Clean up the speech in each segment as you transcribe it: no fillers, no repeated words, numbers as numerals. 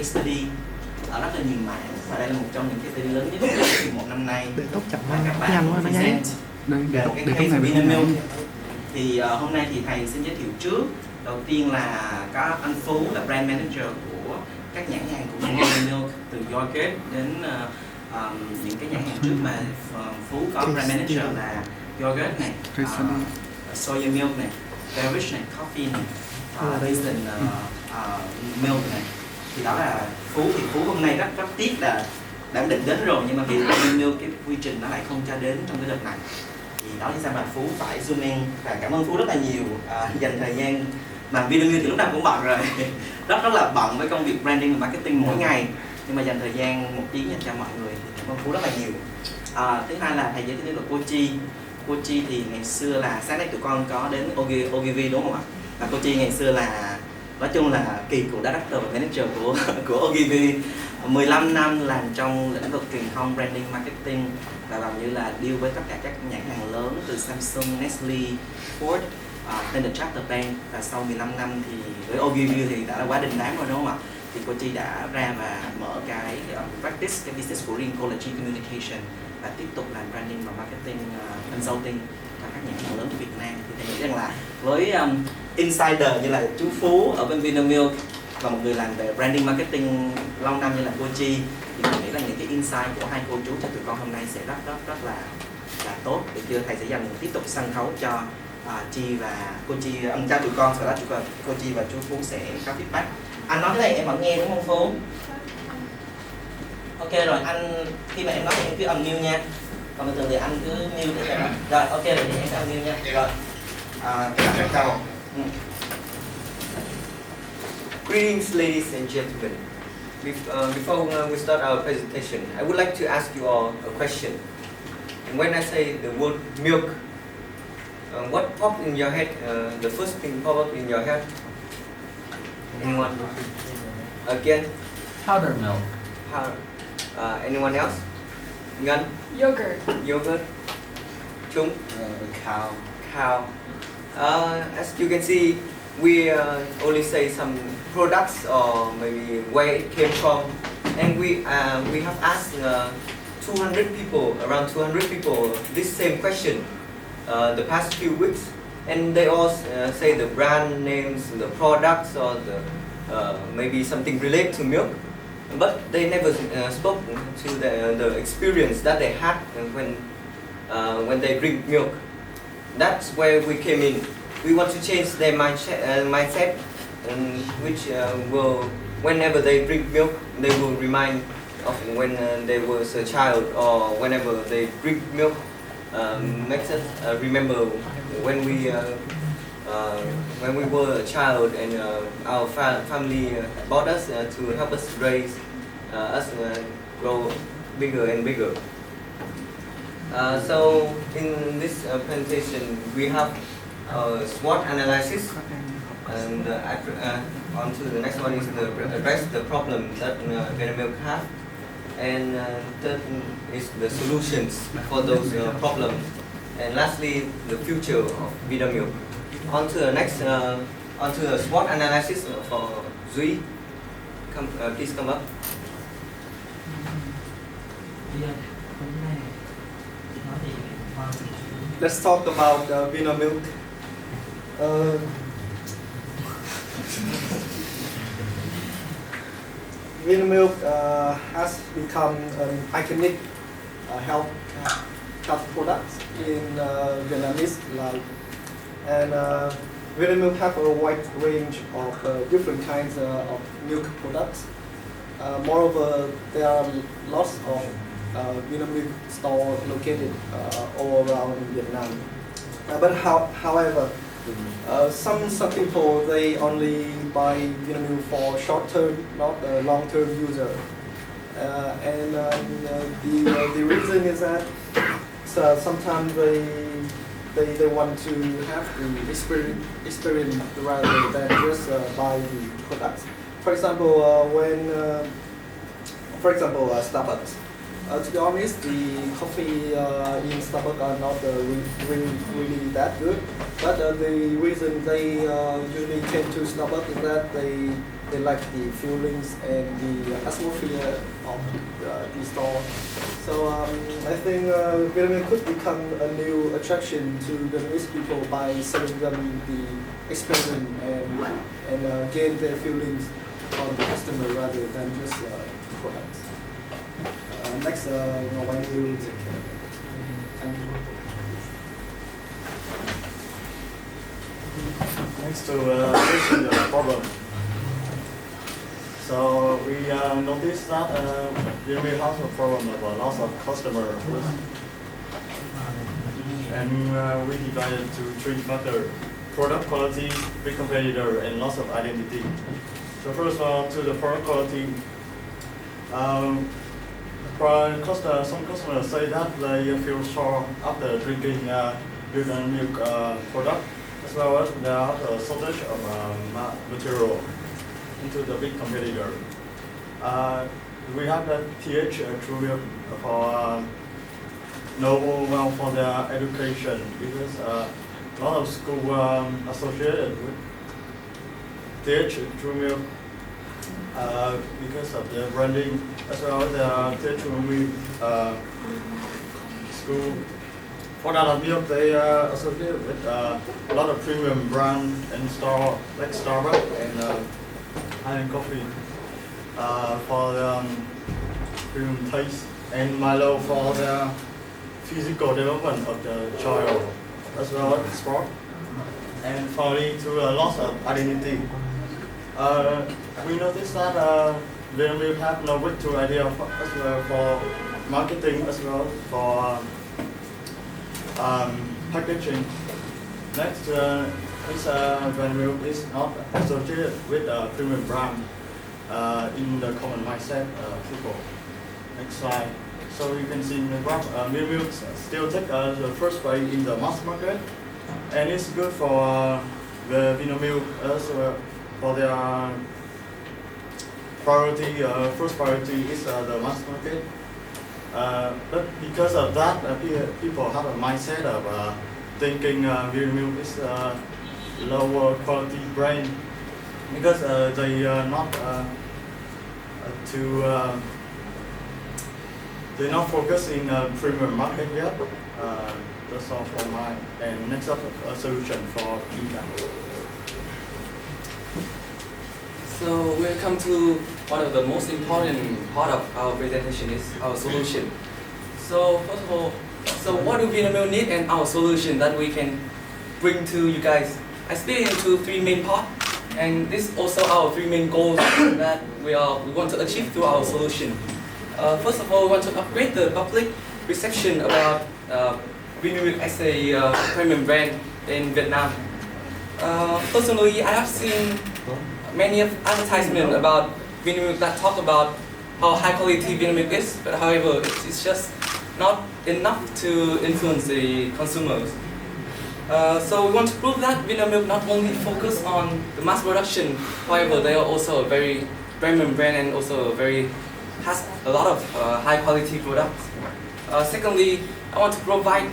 case study ở rất là nhiều mảng, và đây là một trong những cái study lớn nhất trong một năm nay. Để tốt chậm Và các bạn nhanh quá nó nháy. về một cái case Vinamilk. Thì hôm nay thì thầy xin giới thiệu trước. Đầu tiên là có anh Phú là brand manager của các nhãn hàng của Vinamilk, từ yogurt đến những cái nhãn hàng trước mà Phú có brand manager là yogurt này, soya milk này, beverage này, coffee này, instant milk này. Thì đó là Phú. Thì Phú hôm nay rất tiếc là đã định đến rồi, nhưng mà vì Vinamilk cái quy trình nó lại không cho đến trong cái đợt này. Thì đó là sao mà Phú phải zoom in, và cảm ơn Phú rất là nhiều dành thời gian. Mà Vinamilk thì lúc nào cũng bận rồi rất là bận với công việc branding và marketing mỗi ngày, nhưng mà dành thời gian 1 tiếng dành cho mọi người thì cảm ơn Phú rất là nhiều. Thứ hai là thầy giới thiệu là cô Chi. Cô Chi thì ngày xưa là sáng nay tụi con có đến Ogilvy đúng không ạ? Và cô Chi ngày xưa là nói chung là kỳ cựu director và manager của Ogilvy, 15 năm làm trong lĩnh vực truyền thông, branding, marketing, và gần như là deal với tất cả các nhãn hàng lớn từ Samsung, Nestle, Ford, Standard Chartered Bank. Và sau 15 năm thì với Ogilvy thì đã là quá đình đám rồi đúng không ạ? Thì cô Chi đã ra và mở cái practice, cái business của riêng cô là Chi Communication, và tiếp tục làm branding và marketing consulting và các nhãn hàng lớn của Việt Nam. Thì thầy nghĩ rằng là với insider như là chú Phú ở bên Vinamilk và một người làm về branding marketing lâu năm như là cô Chi, thì mình nghĩ là những cái insight của hai cô chú cho tụi con hôm nay sẽ rất là tốt. Được chưa? Thầy sẽ dành tiếp tục sân khấu cho Chi và cô Chi, cho tụi con, sau đó cô Chi và chú Phú sẽ có feedback. Anh nói cái này em vẫn nghe đúng không Phú? Ok rồi, anh khi mà em nói thì em cứ unmute nha. Còn bình thường thì anh cứ mute để cho nó. Rồi ok rồi thì em sẽ unmute nha. Rồi. Các bạn bắt đầu. Greetings, ladies and gentlemen. Before we start our presentation, I would like to ask you all a question. And when I say the word milk, what popped in your head? The first thing pop up in your head? Anyone? Again? Powdered milk. Anyone else? Ngân? Yogurt. Chung? Cow. As you can see, we only say some products or maybe where it came from, and we have asked 200 people, around 200 people, this same question the past few weeks, and they all say the brand names, the products, or maybe something related to milk, but they never spoke to the experience that they had when they drink milk. That's where we came in. We want to change their mindset, which will, whenever they drink milk, they will remind of when they was a child, or whenever they drink milk, makes us remember when we were a child, and our family bought us to help us raise us grow bigger and bigger. So in this presentation, we have SWOT analysis, and on to the next one is address the problem that Vinamilk have, and third is the solutions for those problems, and lastly the future of Vinamilk. On to the next, on to the SWOT analysis for Duy. Please come up. Let's talk about Vinamilk. Vinamilk has become an iconic health product in Vietnamese life, and Vinamilk have a wide range of different kinds of milk products. Moreover, there are lots of Vinamilk stores located all around Vietnam. But however, some people, they only buy Vinamilk for short term, not a long term user. And the reason is that sometimes they want to have the experience rather than just buy the products. For example, Starbucks. To be honest, the coffee in Starbucks are not really that good. But the reason they usually came to Starbucks is that they like the feelings and the atmosphere of the store. So I think Vietnam could become a new attraction to Vietnamese people by selling them the experience and gain their feelings on the customer rather than just products. Next, when you take care. Thank you. Next to fixing the problem. So we noticed that we have a problem of a loss of customer, and we divided to three factors: product quality, big competitor, and loss of identity. So first of all, to the product quality, some customers say that they feel sore after drinking Vietnam milk product, as well as there are a shortage of material into the big competitor. We have the TH True Milk for noble well for their education, because a lot of school associated with TH True Milk because of the branding, as well as the TH True Milk school. For that milk, they associated with a lot of premium brand and store like Starbucks and Highland Coffee for the premium taste, and Milo for the physical development of the child, as well as sport. And finally, to a loss of identity. We noticed that Vietnam Milk have no good to idea as well for marketing, as well for packaging. Next, Vietnam Milk is not associated with a premium brand in the common mindset people. Next slide. So you can see in the graph, Milk still take the first place in the mass market, and it's good for the Vietnam Milk as well for their priority. First priority is the mass market. But because of that, people have a mindset of thinking Vietnam Milk is a lower quality brand, because they are not they're not focusing premium market yet. That's all for mine. And next up, a solution for impact. So we'll come to one of the most important part of our presentation is our solution. So first of all, so what do Vietnam Milk need and our solution that we can bring to you guys? I split it into three main parts, and this also our three main goals that we want to achieve through our solution. First of all, we want to upgrade the public perception about Vietnam Milk as a premium brand in Vietnam. Personally, I have seen many advertisements about Vietnam Milk that talk about how high quality Vietnam Milk is, but however, it's just not enough to influence the consumers. So we want to prove that Vietnam Milk not only focus on the mass production, however, they are also a very premium brand and also has a lot of high quality products. Secondly, I want to provide,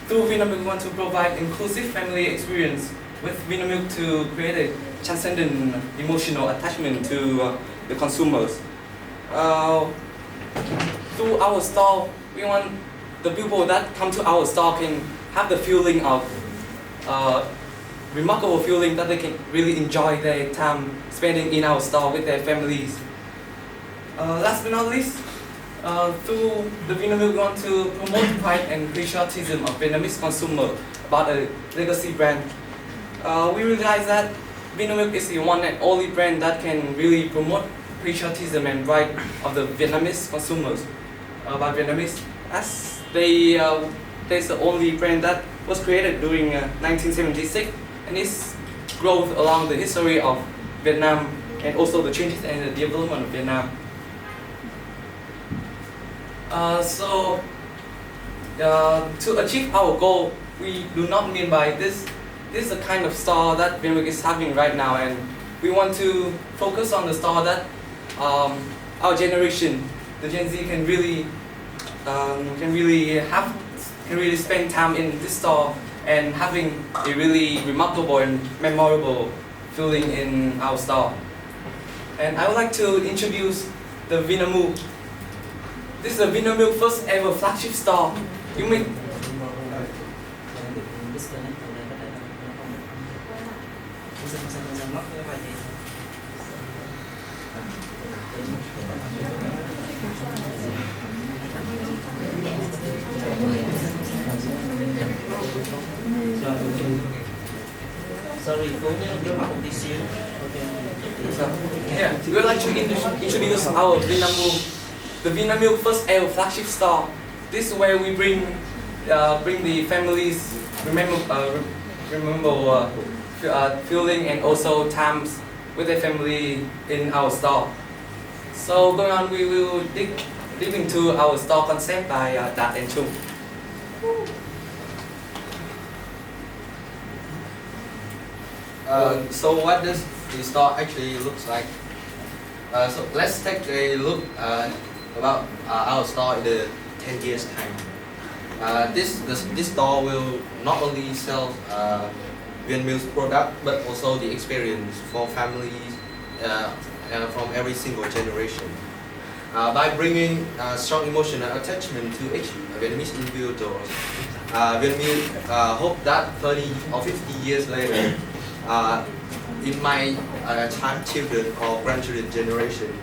through Vietnam Milk, we want to provide inclusive family experience with Vietnam Milk to create a transcendent emotional attachment to the consumers. Through our store, we want the people that come to our store can have the feeling of remarkable feeling that they can really enjoy their time spending in our store with their families. Last but not least, through the Vietnam Milk, we want to promote pride and patriotism of Vietnamese consumer about a legacy brand. We realize that Vietnam Milk is the one and only brand that can really promote patriotism and pride of the Vietnamese consumers about Vietnamese, as there's the only brand that was created during 1976, and its growth along the history of Vietnam and also the changes and the development of Vietnam. To achieve our goal, we do not mean by this is the kind of store that Vietnam Milk is having right now, and we want to focus on the store that our generation, the Gen Z, can really spend time in this store and having a really remarkable and memorable feeling in our store. And I would like to introduce the Vinamilk. This is the Vinamilk first ever flagship store. You may Sorry, cố nhớ mặt một tí xíu. Yeah, we would like to introduce our Vinamilk, the Vinamilk first ever flagship store. This is where we bring the families feeling and also times with their family in our store. So going on, we will dig into our store concept by Dat and Chung. So what does the store actually looks like? So let's take a look about our store in the 10 years time. This store will not only sell Vinamilk's product but also the experience for families from every single generation. By bringing strong emotional attachment to each Vietnamese individuals, Vinamilk hope that 30 or 50 years later, in my children or grandchildren generation,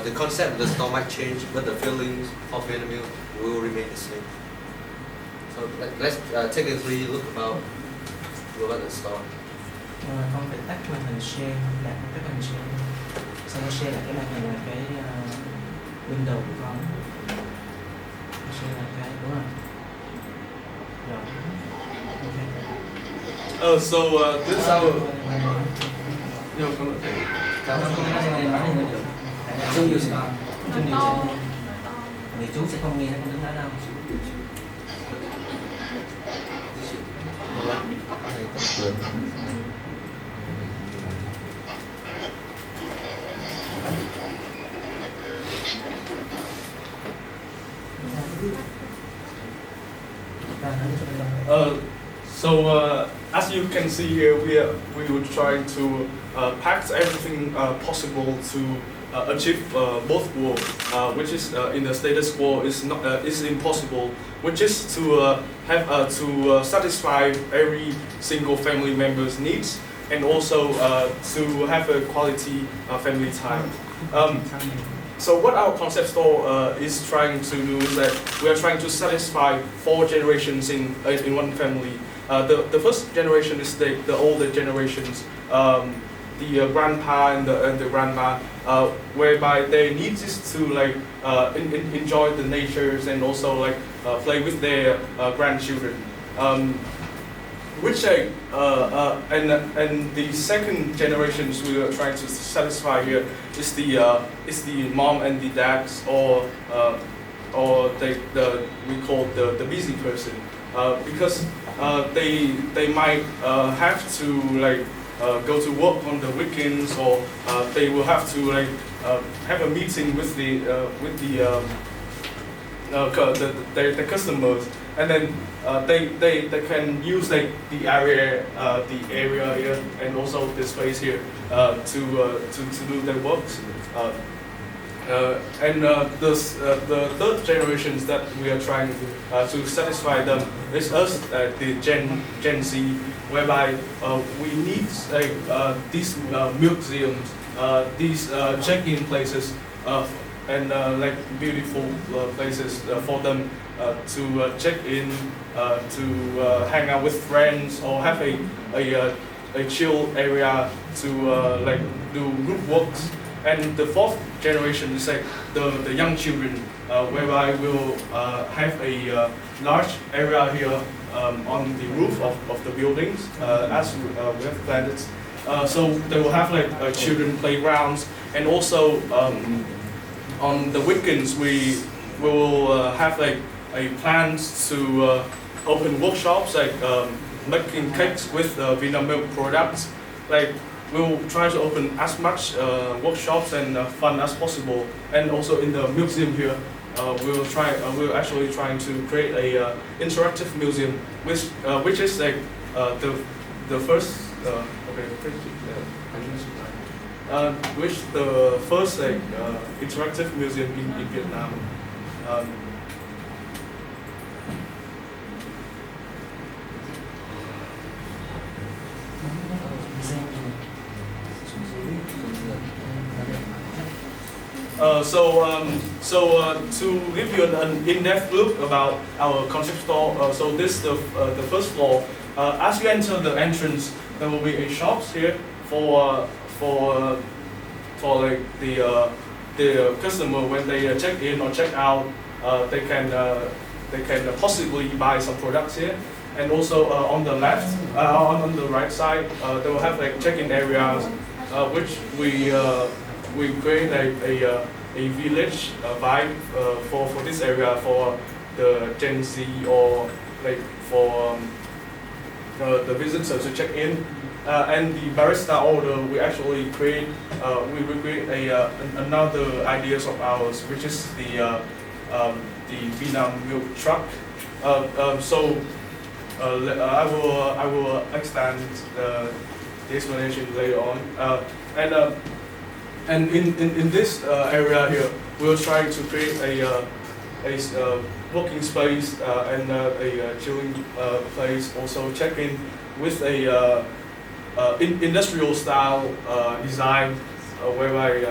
the concept of the store might change, but the feelings of Vinamilk will remain the same. So let's take a look about the store. Con phải tắt màn hình share, đặt cái màn hình share, sau đó share lại cái màn hình là cái window của con, share là cái đúng rồi. Rồi. So this is our. Chú điều chỉnh, vì chú sẽ không nghe con đứng đó đâu. As you can see here, we were trying to pack everything possible to achieve both goals, which is in the status quo is impossible, which is to satisfy every single family member's needs and also to have a quality family time. So what our concept store is trying to do is that we are trying to satisfy 4 generations in one family. The first generation is the older generations, the grandpa and the grandma, whereby their needs is to like enjoy the natures and also like play with their grandchildren. Which and the second generations we are trying to satisfy here is the mom and the dads or we call the busy person, because they might have to like go to work on the weekends, or they will have to like have a meeting with the customers, and then they can use like the area here and also the space here to do their works. The third generations that we are trying to satisfy them is us, the Gen Z, whereby we need like these museums, these check-in places, and like beautiful places for them to check in, to hang out with friends, or have a chill area to like do group works. And the fourth generation is like the young children, whereby we'll have a large area here on the roof of the buildings, as we have planned it. So they will have like children playgrounds, and also on the weekends we will have like a plans to open workshops, like making cakes with Vinamilk products. Like we'll try to open as much workshops and fun as possible. And also in the museum here, we're actually trying to create a interactive museum, which is like the first which the first interactive museum in Vietnam. To give you an in-depth look about our concept store, so this is the first floor. As you enter the entrance, there will be a shops here for like the customer when they check in or check out, they can possibly buy some products here. And also on the left, on the right side, they will have like check-in areas, which we create a village vibe for this area for the Gen Z or like for the visitors to check in. And the barista order, we actually create we create another ideas of ours, which is the Vietnam milk truck. I will extend the explanation later on. And in this area here, we're trying to create a working space and a chilling place. Also check in with a industrial style design, whereby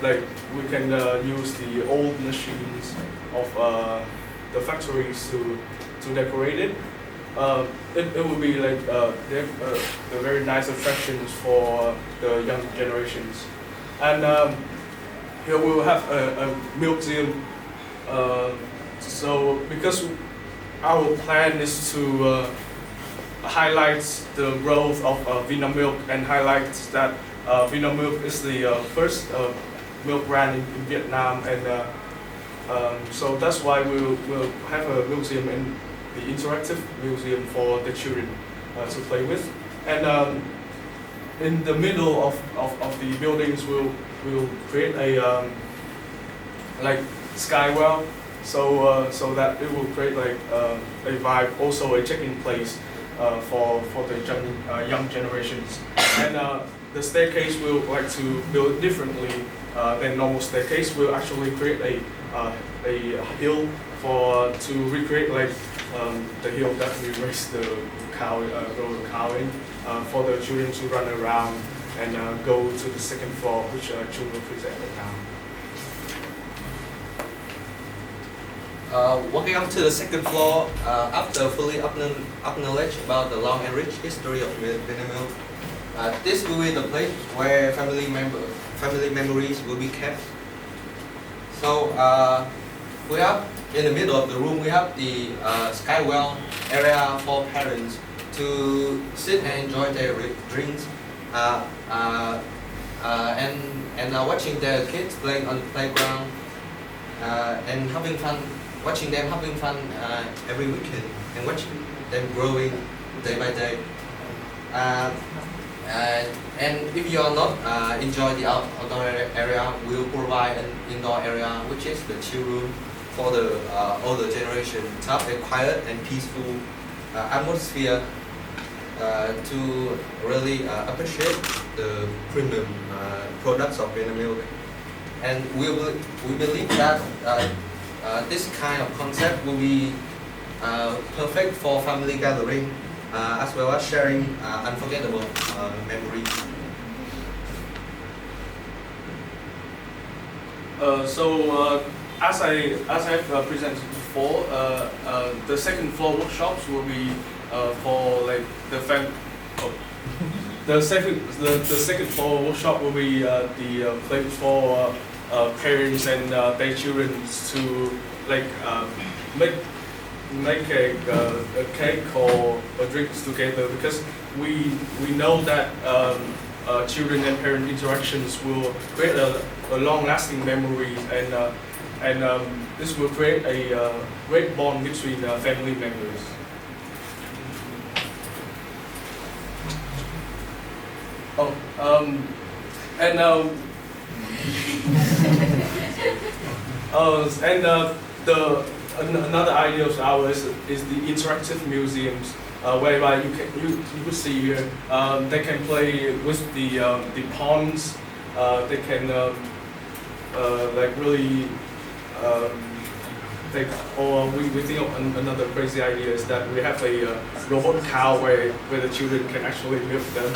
like we can use the old machines of the factories to decorate it. It will be like a very nice attractions for the young generations. And here we will have a museum. So because our plan is to highlight the growth of Vinamilk and highlight that Vinamilk is the first milk brand in Vietnam, and so that's why we'll have a museum, in the interactive museum for the children to play with. And in the middle of the buildings, we'll create a like skywell, so that it will create like a vibe, also a check-in place for the young generations. And the staircase we'll like to build differently than normal staircase. We'll actually create a hill to recreate like the hill that we raise the cow, grow the cow in, for the children to run around and go to the second floor, which Jun will present now. Walking up to the second floor, after fully acknowledge about the long and rich history of Vinamilk, this will be the place where family memories will be kept. So we have in the middle of the room, we have the skywell area for parents to sit and enjoy their drinks and watching their kids playing on the playground and having fun. Watching them having fun every weekend and watching them growing day by day. And if you are not enjoy the outdoor area, we will provide an indoor area, which is the chill room for the older generation to have a quiet and peaceful atmosphere to really appreciate the premium products of Vinamilk. And we believe that this kind of concept will be perfect for family gathering as well as sharing unforgettable memories. As I've presented before, the second floor workshops will be for like the second floor workshop will be the place for parents and their children to like make a cake or drinks together, because we know that children and parent interactions will create a long-lasting memory, and this will create a great bond between family members. Another idea of ours is the interactive museums, whereby you could see here they can play with the ponds they can like really we think of another crazy idea is that we have a robot cow where the children can actually milk them.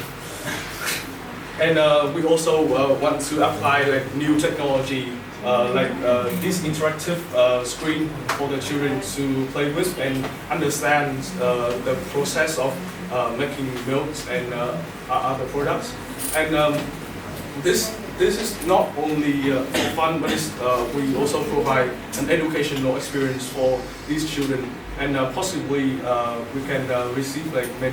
And we also want to apply like new technology like this interactive screen for the children to play with and understand the process of making milks and other products. And this is not only for fun, but we also provide an educational experience for these children, and possibly we can receive like many